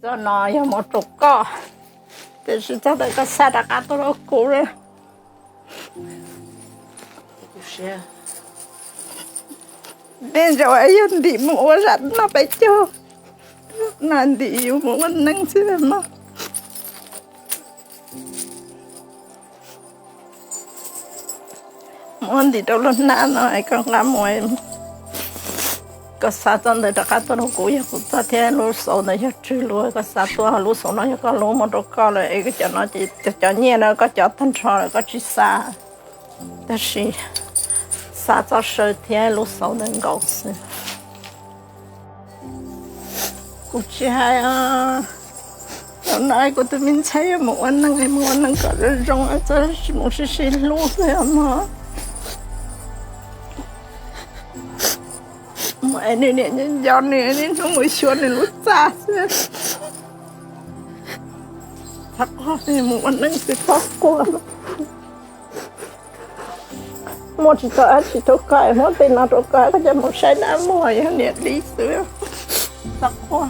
Cho nó有một trục cỏ thì sẽ cho được cái xe đặc á tôi đâu cũ rồi nên rồi ấy đi mua rắn nó phải cho nên đi mua mình nâng xíu mà muốn đi đâu luôn na nói con làm mồi cái sao trong đấy đặc tôi đâu cũ vậy cũng ta thấy lúa sầu này cho chữ lúa cái sao tôi lúa sầu nó có lúa một đôi co rồi cái cho nó chỉ cho nhẹ nó có cho thanh trò rồi có chỉ xa但是啥早10天路上能搞死，估计还啊，那个的名菜也没完能个人种啊，这是么是谁路的嘛？买你要你从我学的路咋子？他讲的没完能是搞过了。một chỉ có cái một bên nào đó cái cái một sai đã mua vậy nè lý sữa, sắc hoa.